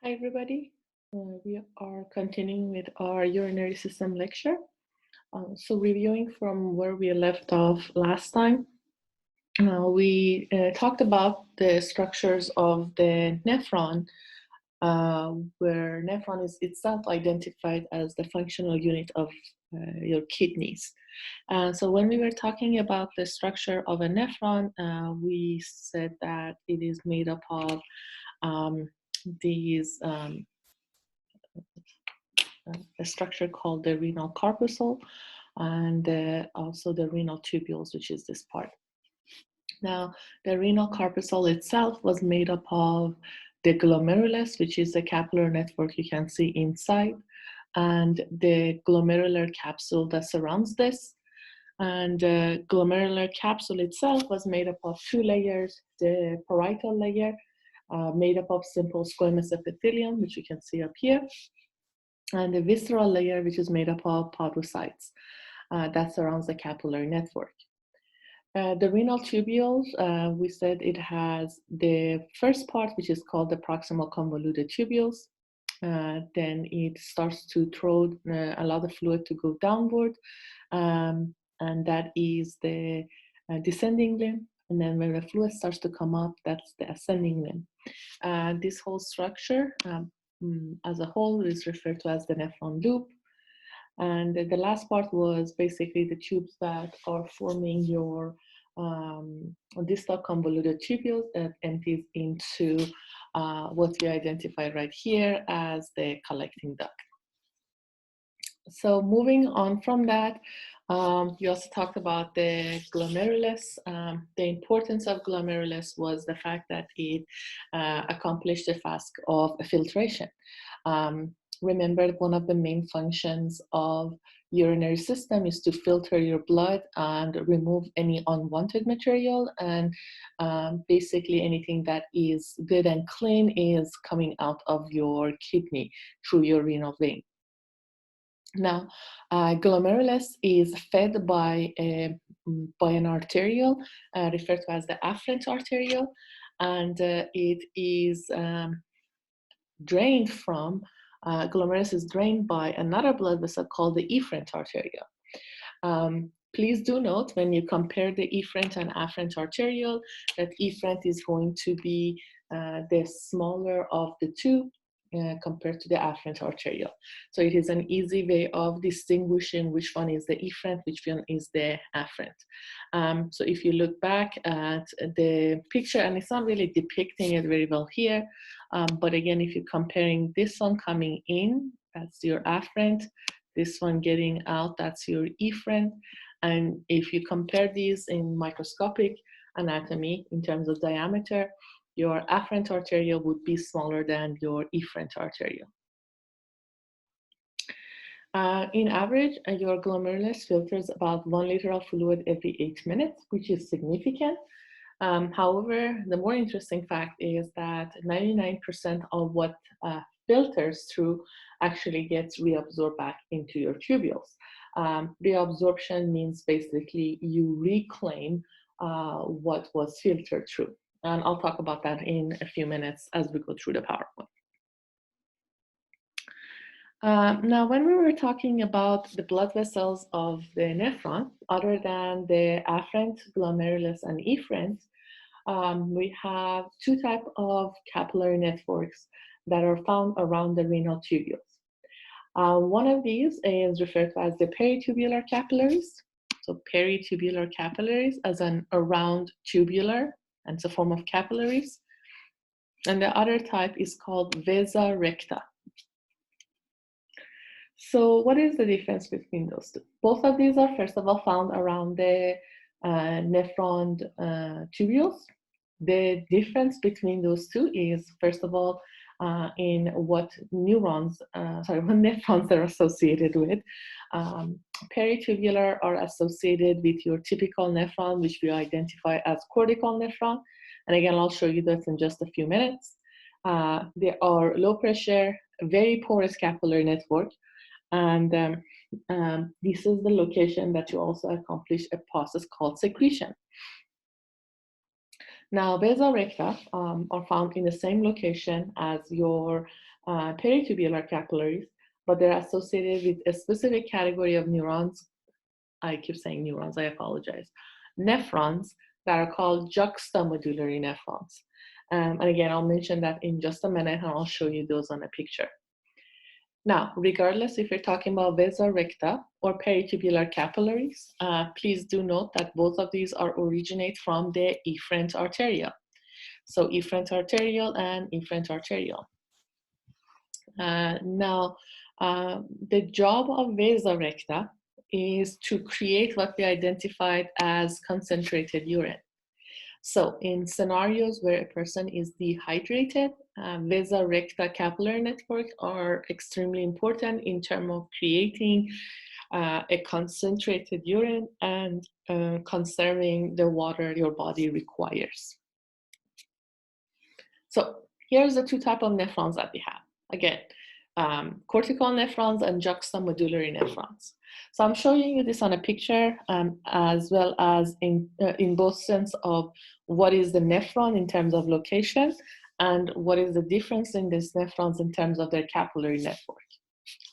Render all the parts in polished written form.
Hi, everybody. We are continuing with our urinary system lecture. So reviewing from where we left off last time, we talked about the structures of the nephron, where nephron is itself identified as the functional unit of your kidneys. So when we were talking about the structure of a nephron, we said that it is made up of these a structure called the renal corpuscle and also the renal tubules, which is this part. Now, the renal corpuscle itself was made up of the glomerulus, which is the capillary network you can see inside, and the glomerular capsule that surrounds this. And the glomerular capsule itself was made up of two layers, the parietal layer, made up of simple squamous epithelium, which you can see up here, and the visceral layer, which is made up of podocytes that surrounds the capillary network. The renal tubules, we said it has the first part, which is called the proximal convoluted tubules. Then it starts to throw a lot of fluid to go downward, and that is the descending limb. And then when the fluid starts to come up, that's the ascending limb. This whole structure as a whole is referred to as the nephron loop. And the last part was basically the tubes that are forming your distal convoluted tubules that empties into what we identify right here as the collecting duct. So moving on from that, you also talked about the glomerulus. The importance of glomerulus was the fact that it accomplished the task of filtration. Remember, one of the main functions of urinary system is to filter your blood and remove any unwanted material, and basically anything that is good and clean is coming out of your kidney through your renal vein. Now, glomerulus is fed by an arteriole referred to as the afferent arteriole, and it is drained from, glomerulus is drained by another blood vessel called the efferent arteriole. Please do note when you compare the efferent and afferent arteriole that efferent is going to be the smaller of the two compared to the afferent arteriole. So it is an easy way of distinguishing which one is the efferent, which one is the afferent. So if you look back at the picture, and it's not really depicting it very well here, but again, if you're comparing this one coming in, that's your afferent, this one getting out, that's your efferent. And if you compare these in microscopic anatomy in terms of diameter, your afferent arteriole would be smaller than your efferent arteriole. In average, your glomerulus filters about 1 liter of fluid every 8 minutes, which is significant. However, the more interesting fact is that 99% of what filters through actually gets reabsorbed back into your tubules. Reabsorption means basically you reclaim what was filtered through. And I'll talk about that in a few minutes as we go through the PowerPoint. Now, when we were talking about the blood vessels of the nephron, other than the afferent, glomerulus, and efferent, we have two types of capillary networks that are found around the renal tubules. One of these is referred to as the peritubular capillaries. So peritubular capillaries as an around tubular, and it's a form of capillaries. And the other type is called vasa recta. So what is the difference between those two? Both of these are, first of all, found around the nephron tubules. The difference between those two is, first of all, in what nephrons are associated with. Peritubular are associated with your typical nephron, which we identify as cortical nephron. And again, I'll show you this in just a few minutes. They are low pressure, very porous capillary network. And this is the location that you also accomplish a process called secretion. Now, vasa recta are found in the same location as your peritubular capillaries, but they're associated with a specific category of neurons. I keep saying neurons, I apologize. Nephrons that are called juxtamedullary nephrons. And again, I'll mention that in just a minute, and I'll show you those on a picture. Now, regardless if you're talking about vasa recta or peritubular capillaries, please do note that both of these originate from the efferent arteriole. So efferent arteriole and efferent arteriole. Now, the job of vasa recta is to create what we identified as concentrated urine. So in scenarios where a person is dehydrated, vasa recta capillary network are extremely important in terms of creating a concentrated urine and conserving the water your body requires. So here's the two types of nephrons that we have. Again, cortical nephrons and juxtamedullary nephrons. So I'm showing you this on a picture as well as in both sense of what is the nephron in terms of location and what is the difference in these nephrons in terms of their capillary network.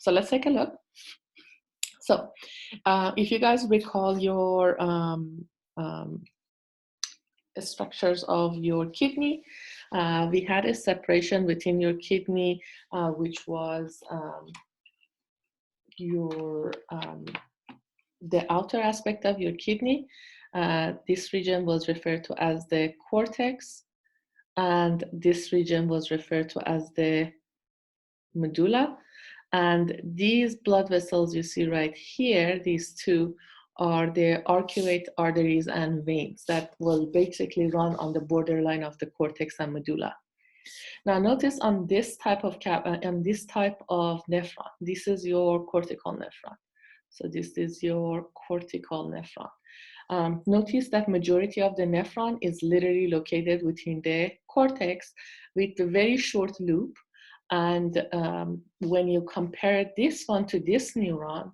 So let's take a look. So if you guys recall your structures of your kidney, we had a separation within your kidney, which was the outer aspect of your kidney. This region was referred to as the cortex, and this region was referred to as the medulla. And these blood vessels you see right here, these two, are the arcuate arteries and veins that will basically run on the borderline of the cortex and medulla. Now notice on this type of nephron, this is your cortical nephron. So this is your cortical nephron. Notice that majority of the nephron is literally located within the cortex with a very short loop. And when you compare this one to this nephron,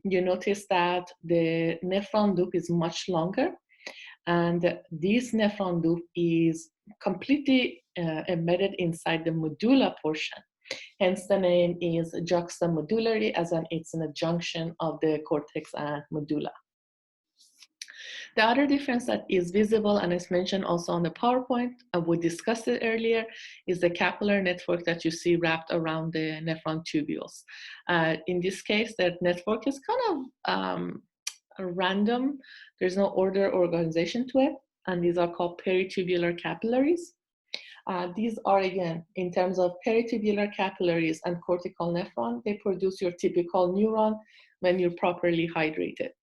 you notice that the nephron loop is much longer, and this nephron loop is completely embedded inside the medulla portion. Hence the name is juxtamedullary, as in it's in a junction of the cortex and medulla. The other difference that is visible, and is mentioned also on the PowerPoint, we discussed it earlier, is the capillary network that you see wrapped around the nephron tubules. In this case, that network is kind of random. There's no order or organization to it, and these are called peritubular capillaries. These are, again, in terms of peritubular capillaries and cortical nephron, they produce your typical neuron when you're properly hydrated.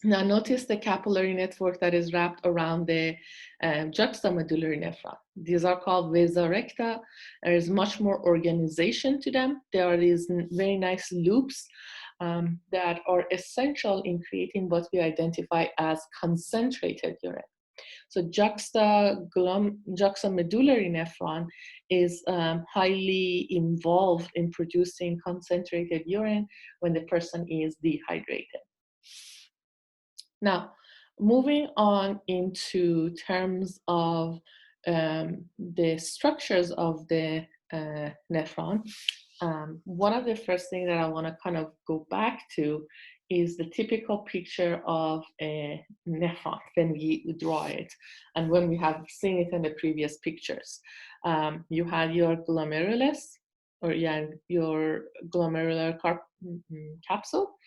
Now notice the capillary network that is wrapped around the juxtamedullary nephron. These are called vasa recta. There is much more organization to them. There are these very nice loops that are essential in creating what we identify as concentrated urine. So juxtamedullary nephron is highly involved in producing concentrated urine when the person is dehydrated. Now, moving on into terms of the structures of the nephron, one of the first things that I want to kind of go back to is the typical picture of a nephron when we draw it and when we have seen it in the previous pictures. You have your glomerulus, or your glomerular capsule.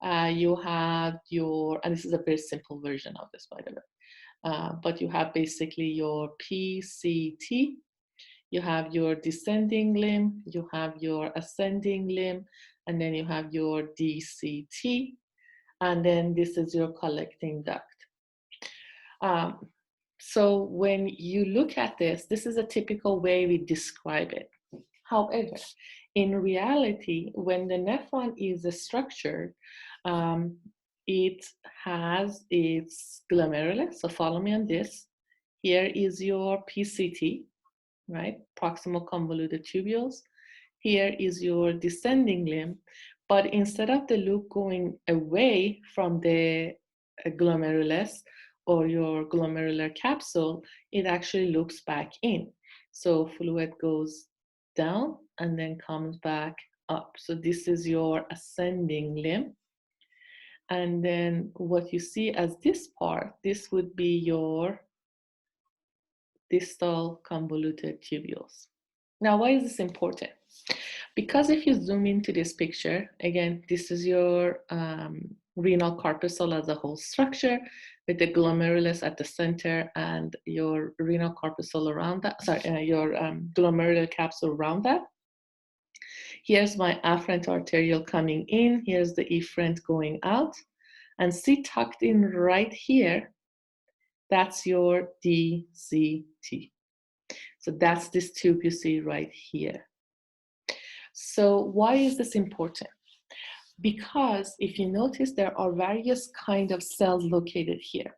You have your, and this is a very simple version of this, by the way, but you have basically your PCT, you have your descending limb, you have your ascending limb, and then you have your DCT, and then this is your collecting duct. So when you look at this, this is a typical way we describe it. However, in reality, when the nephron is structured, it has its glomerulus, so follow me on this. Here is your PCT, right? Proximal convoluted tubules. Here is your descending limb, but instead of the loop going away from the glomerulus, or your glomerular capsule, it actually looks back in. So fluid goes down and then comes back up. So this is your ascending limb. And then what you see as this part, this would be your distal convoluted tubules. Now, why is this important? Because if you zoom into this picture, again, this is your renal corpuscle as a whole structure with the glomerulus at the center and your renal corpuscle around that, your glomerular capsule around that. Here's my afferent arteriole coming in. Here's the efferent going out. And see tucked in right here, that's your DCT. So that's this tube you see right here. So why is this important? Because if you notice, there are various kinds of cells located here.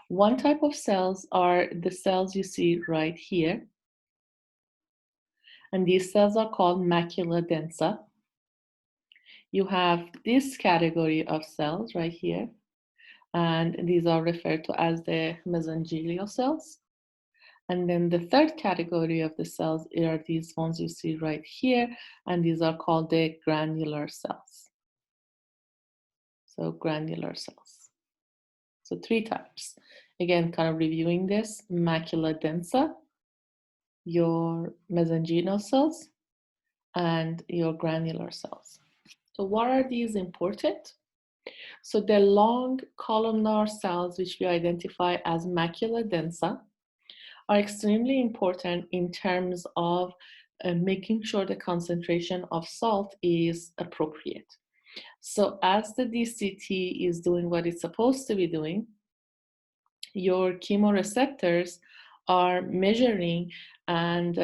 One type of cells are the cells you see right here. And these cells are called macula densa. You have this category of cells right here. And these are referred to as the mesangial cells. And then the third category of the cells are these ones you see right here, and these are called the granular cells. So granular cells. So three types. Again, kind of reviewing this: macula densa, your mesangial cells, and your granular cells. So why are these important? So the long columnar cells, which we identify as macula densa, are extremely important in terms of making sure the concentration of salt is appropriate. So as the DCT is doing what it's supposed to be doing, your chemoreceptors are measuring and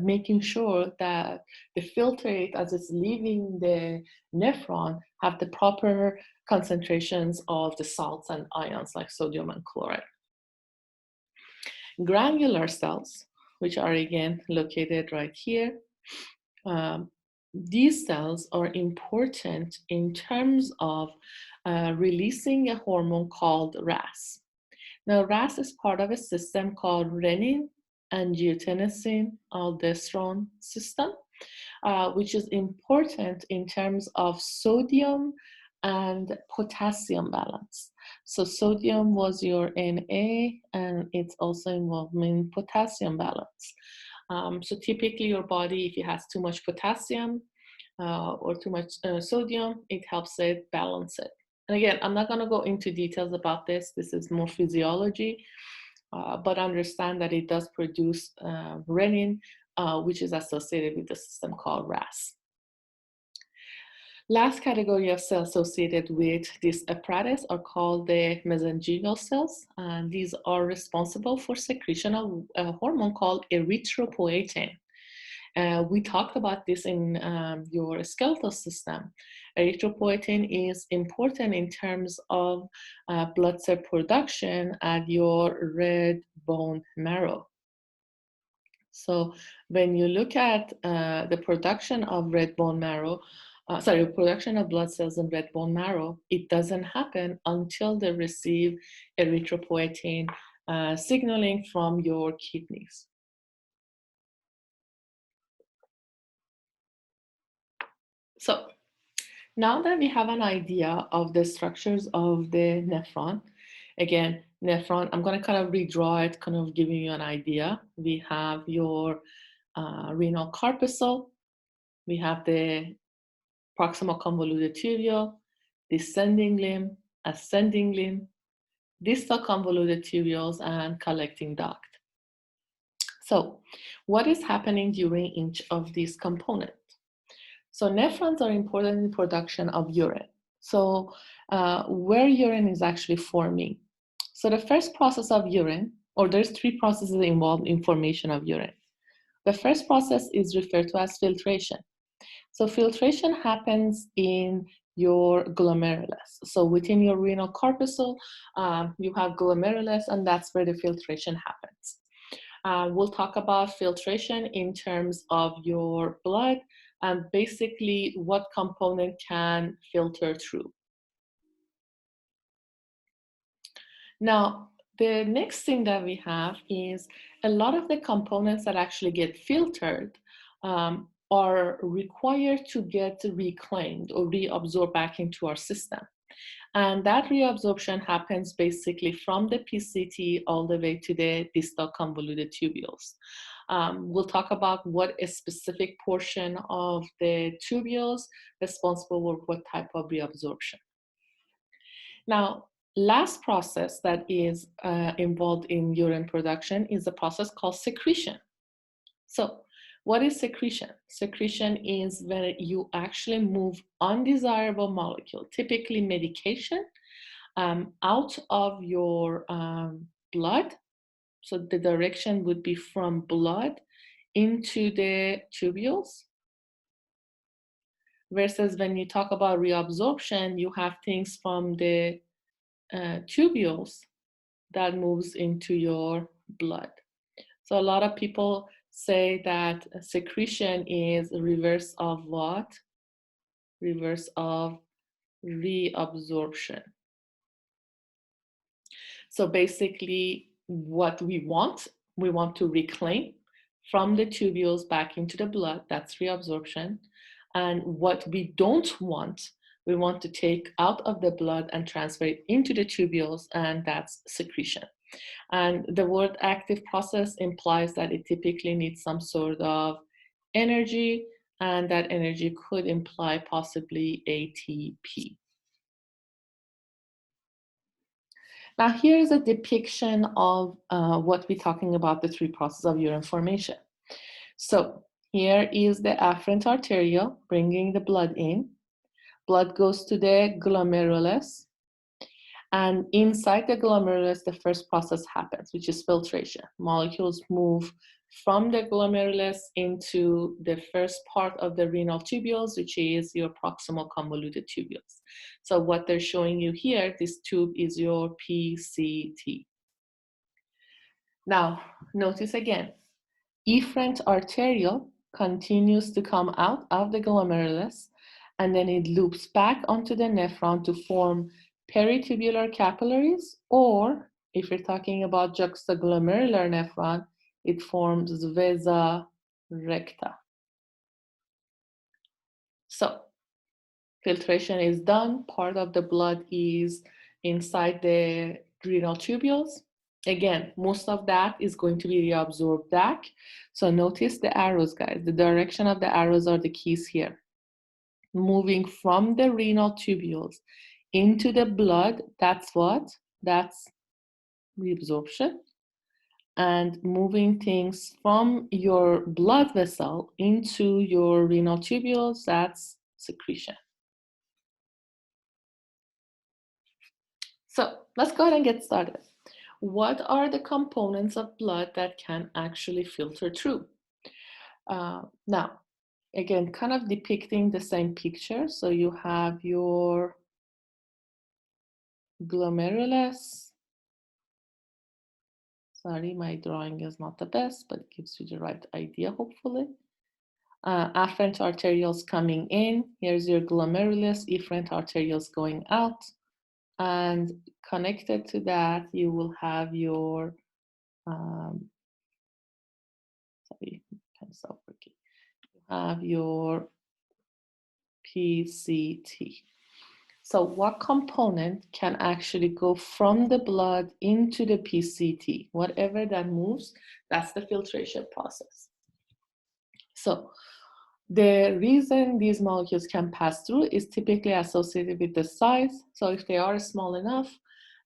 making sure that the filtrate as it's leaving the nephron have the proper concentrations of the salts and ions like sodium and chloride. Granular cells, which are again located right here, these cells are important in terms of releasing a hormone called RAS. Now, RAS is part of a system called renin angiotensin aldosterone system, which is important in terms of sodium and potassium balance. So sodium was your Na, and it's also involved in potassium balance. So typically your body, if it has too much potassium or too much sodium, it helps it balance it. And again, I'm not going to go into details about this. This is more physiology, but understand that it does produce renin, which is associated with the system called RAS. Last category of cells associated with this apparatus are called the mesangial cells, and these are responsible for secretion of a hormone called erythropoietin. We talked about this in your skeletal system. Erythropoietin is important in terms of blood cell production at your red bone marrow. So when you look at the production of red bone marrow, production of blood cells in red bone marrow, it doesn't happen until they receive erythropoietin signaling from your kidneys. So now that we have an idea of the structures of the nephron, again, nephron, I'm going to kind of redraw it, kind of giving you an idea. We have your renal corpuscle, we have the proximal convoluted tubule, descending limb, ascending limb, distal convoluted tubules, and collecting duct. So what is happening during each of these components? So nephrons are important in production of urine. So where urine is actually forming. So the first process of urine, or there's three processes involved in formation of urine. The first process is referred to as filtration. So filtration happens in your glomerulus. So within your renal corpuscle, you have glomerulus, and that's where the filtration happens. We'll talk about filtration in terms of your blood and basically what component can filter through. Now, the next thing that we have is a lot of the components that actually get filtered are required to get reclaimed or reabsorbed back into our system. And that reabsorption happens basically from the PCT all the way to the distal convoluted tubules. We'll talk about what a specific portion of the tubules responsible for what type of reabsorption. Now, last process that is involved in urine production is a process called secretion. So what is secretion? Secretion is when you actually move undesirable molecule, typically medication, out of your blood. So the direction would be from blood into the tubules. Versus when you talk about reabsorption, you have things from the tubules that moves into your blood. So a lot of people say that secretion is reverse of what? Reverse of reabsorption. So basically what we want to reclaim from the tubules back into the blood, that's reabsorption. And what we don't want, we want to take out of the blood and transfer it into the tubules, and that's secretion. And the word active process implies that it typically needs some sort of energy, and that energy could imply possibly ATP. Now here's a depiction of what we're talking about, the three processes of urine formation. So here is the afferent arteriole bringing the blood in. Blood goes to the glomerulus. And inside the glomerulus, the first process happens, which is filtration. Molecules move from the glomerulus into the first part of the renal tubules, which is your proximal convoluted tubules. So what they're showing you here, this tube is your PCT. Now, notice again, efferent arteriole continues to come out of the glomerulus, and then it loops back onto the nephron to form peritubular capillaries, or if you're talking about juxtaglomerular nephron, it forms vesa recta. So filtration is done. Part of the blood is inside the renal tubules. Again, most of that is going to be reabsorbed back. So notice the arrows, guys. The direction of the arrows are the keys here. Moving from the renal tubules into the blood, that's what? That's reabsorption. And moving things from your blood vessel into your renal tubules, that's secretion. So let's go ahead and get started. What are the components of blood that can actually filter through? Now, again, kind of depicting the same picture. So you have your glomerulus. Sorry, my drawing is not the best, but it gives you the right idea, hopefully. Afferent arterioles coming in. Here's your glomerulus, efferent arterioles going out. And connected to that, you will have your, sorry, pencil working. You have your PCT. So what component can actually go from the blood into the PCT? Whatever that moves, that's the filtration process. So the reason these molecules can pass through is typically associated with the size. So if they are small enough,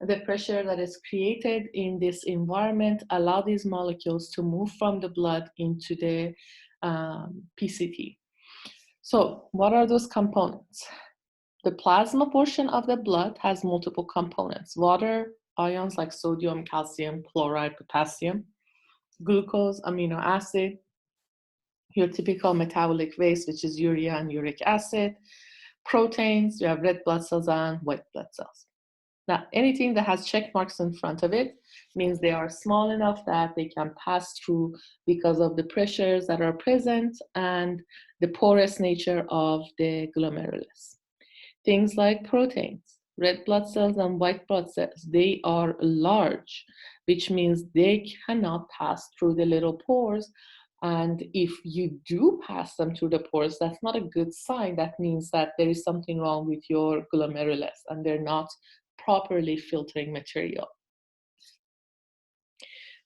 the pressure that is created in this environment allow these molecules to move from the blood into the PCT. So what are those components? The plasma portion of the blood has multiple components: water, ions like sodium, calcium, chloride, potassium, glucose, amino acid, your typical metabolic waste, which is urea and uric acid, proteins, you have red blood cells and white blood cells. Now, anything that has check marks in front of it means they are small enough that they can pass through because of the pressures that are present and the porous nature of the glomerulus. Things like proteins, red blood cells and white blood cells, they are large, which means they cannot pass through the little pores. And if you do pass them through the pores, that's not a good sign. That means that there is something wrong with your glomerulus and they're not properly filtering material.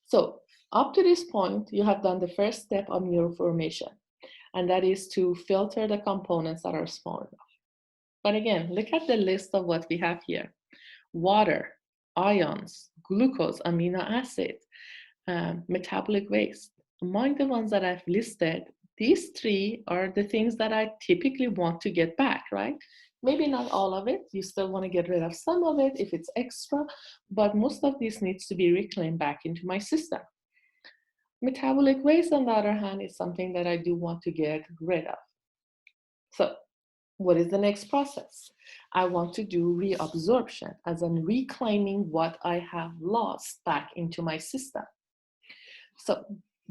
So up to this point, you have done the first step on your formation, and that is to filter the components that are small enough. But again, look at the list of what we have here. Water, ions, glucose, amino acid, metabolic waste. Among the ones that I've listed, these three are the things that I typically want to get back, right? Maybe not all of it. You still want to get rid of some of it if it's extra, but most of this needs to be reclaimed back into my system. Metabolic waste, on the other hand, is something that I do want to get rid of. So what is the next process? I want to do reabsorption, as in reclaiming what I have lost back into my system. So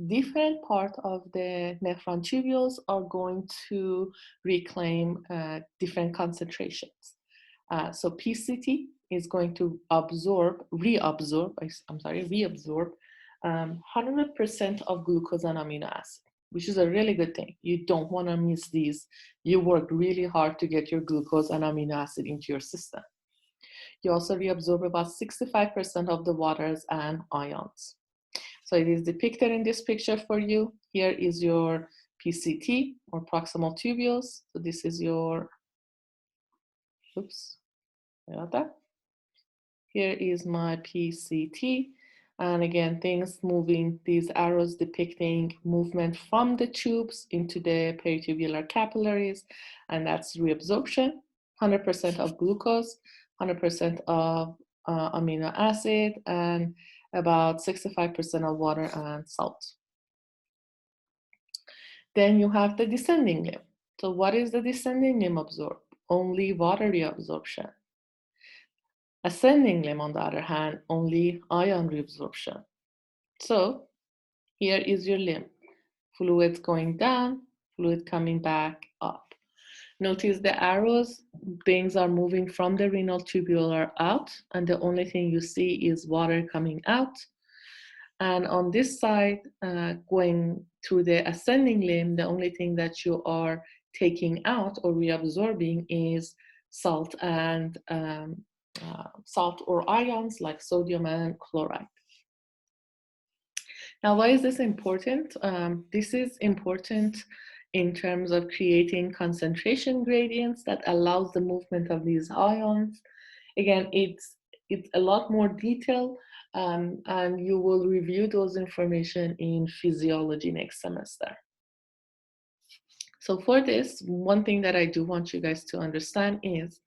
different part of the nephron tubules are going to reclaim different concentrations. So PCT is going to reabsorb 100% of glucose and amino acid, which is a really good thing. You don't want to miss these. You work really hard to get your glucose and amino acid into your system. You also reabsorb about 65% of the waters and ions. So it is depicted in this picture for you. Here is your PCT, or proximal tubules. So this is your, oops, about that. Here is my PCT. And again, things moving, these arrows depicting movement from the tubes into the peritubular capillaries, and that's reabsorption, 100% of glucose, 100% of amino acid, and about 65% of water and salt. Then you have the descending limb. So what is the descending limb absorb? Only water reabsorption. Ascending limb, on the other hand, only ion reabsorption. So here is your limb. Fluid going down, fluid coming back up. Notice the arrows, things are moving from the renal tubular out, and the only thing you see is water coming out. And on this side, going through the ascending limb, the only thing that you are taking out or reabsorbing is salt and salt or ions like sodium and chloride. Now, why is this important? This is important in terms of creating concentration gradients that allows the movement of these ions. Again, it's a lot more detail, and you will review those information in physiology next semester. So for this, one thing that I do want you guys to understand is,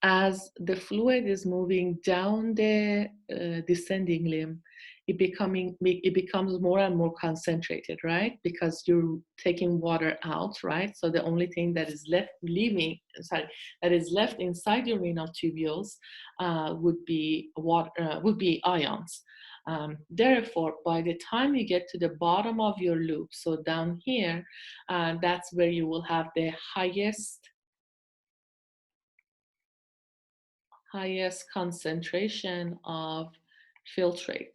as the fluid is moving down the descending limb, it becomes more and more concentrated, right? Because you're taking water out, right? So the only thing that is left inside your renal tubules would be ions. Therefore, by the time you get to the bottom of your loop, so down here, that's where you will have the highest concentration of filtrate,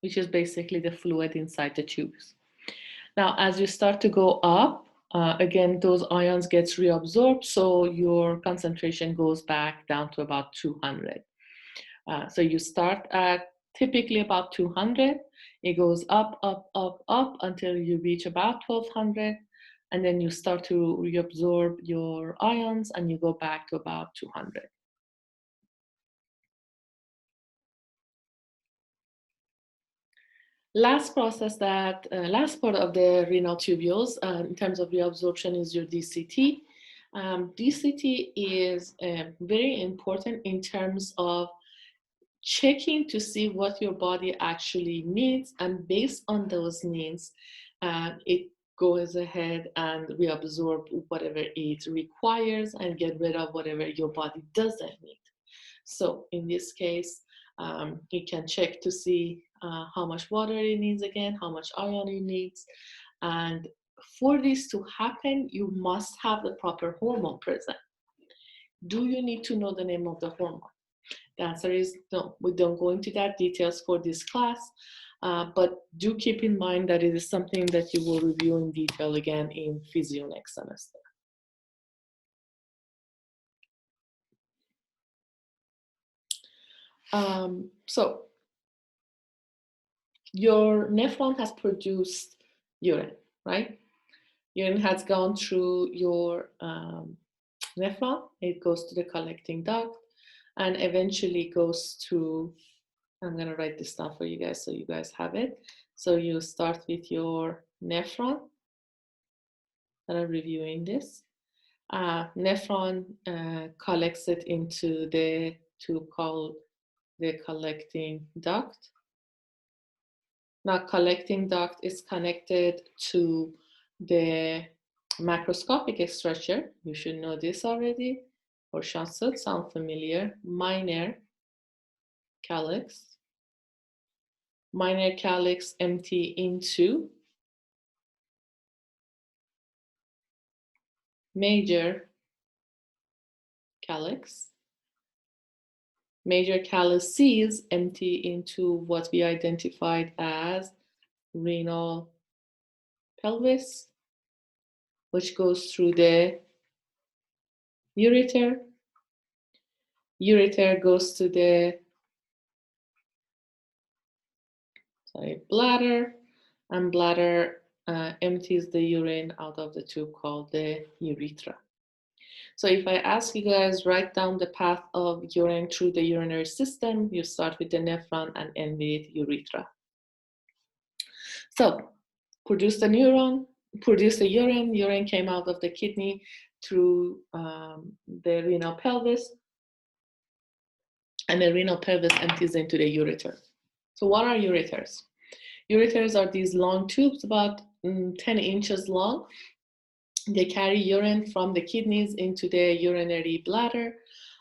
which is basically the fluid inside the tubes. Now, as you start to go up, again, those ions get reabsorbed, so your concentration goes back down to about 200. So you start at typically about 200. It goes up, up, up, up until you reach about 1200. And then you start to reabsorb your ions and you go back to about 200. Last part of the renal tubules in terms of reabsorption is your DCT. DCT is very important in terms of checking to see what your body actually needs, and based on those needs, it goes ahead and reabsorb whatever it requires and get rid of whatever your body doesn't need. So in this case, you can check to see how much water it needs again, how much iron it needs, and for this to happen, you must have the proper hormone present. Do you need to know the name of the hormone? The answer is no. We don't go into that details for this class, but do keep in mind that it is something that you will review in detail again in physio next semester. So your nephron has produced urine, right? Urine has gone through your nephron, it goes to the collecting duct, and eventually goes to, I'm going to write this down for you guys so you guys have it. So you start with your nephron, and I'm reviewing this. Nephron collects it into the tube called the collecting duct. Now, collecting duct is connected to the macroscopic structure. You should know this already, or should sound familiar. Minor calyx. Minor calyx empty into major calyx. Major calyces empty into what we identified as renal pelvis, which goes through the ureter. Ureter goes to the bladder, and bladder empties the urine out of the tube called the urethra. So if I ask you guys, write down the path of urine through the urinary system, you start with the nephron and end with urethra. So produce the urine, urine came out of the kidney through the renal pelvis, and the renal pelvis empties into the ureter. So what are ureters? Ureters are these long tubes, about 10 inches long. They carry urine from the kidneys into the urinary bladder,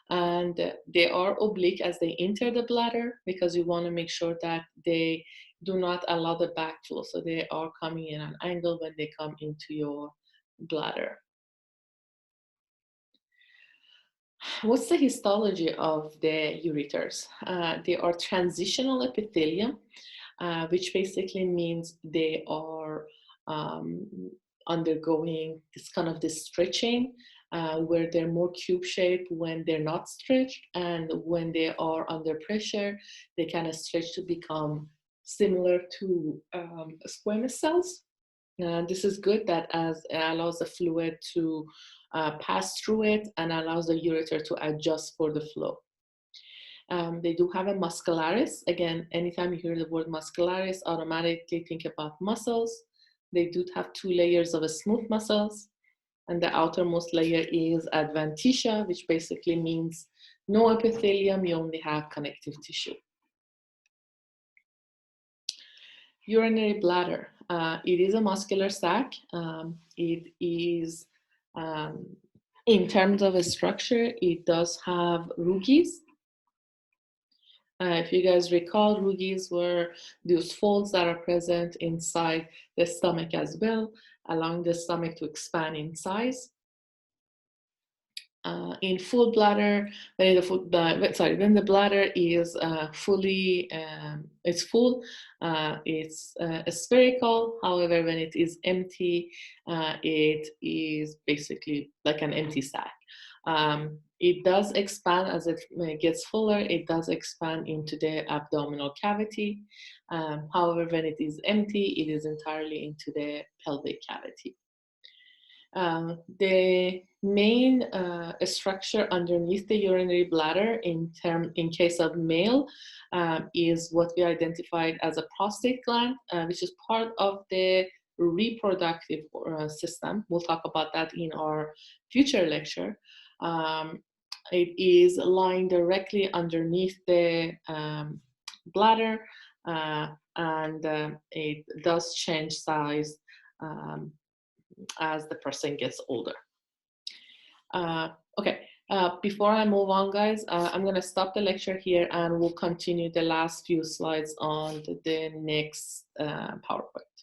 and they are oblique as they enter the bladder because you want to make sure that they do not allow the backflow. So they are coming in an angle when they come into your bladder. What's the histology of the ureters? They are transitional epithelium, which basically means they are undergoing this stretching, where they're more cube shaped when they're not stretched, and when they are under pressure, they kind of stretch to become similar to squamous cells. This is good, that as it allows the fluid to pass through it and allows the ureter to adjust for the flow. They do have a muscularis. Again, anytime you hear the word muscularis, automatically think about muscles. They do have 2 layers of smooth muscles, and the outermost layer is adventitia, which basically means no epithelium, you only have connective tissue. Urinary bladder. It is a muscular sac. It is, in terms of a structure, it does have rugae. If you guys recall, rugae were those folds that are present inside the stomach as well, allowing the stomach to expand in size. In full bladder, when the bladder is fully, it's full, it's spherical. However, when it is empty, it is basically like an empty sac. It does expand as it gets fuller. It does expand into the abdominal cavity. However, when it is empty, it is entirely into the pelvic cavity. The main structure underneath the urinary bladder in case of male is what we identified as a prostate gland, which is part of the reproductive system. We'll talk about that in our future lecture. It is lying directly underneath the bladder, and it does change size as the person gets older. Okay, before I move on, guys, I'm going to stop the lecture here, and we'll continue the last few slides on the next PowerPoint.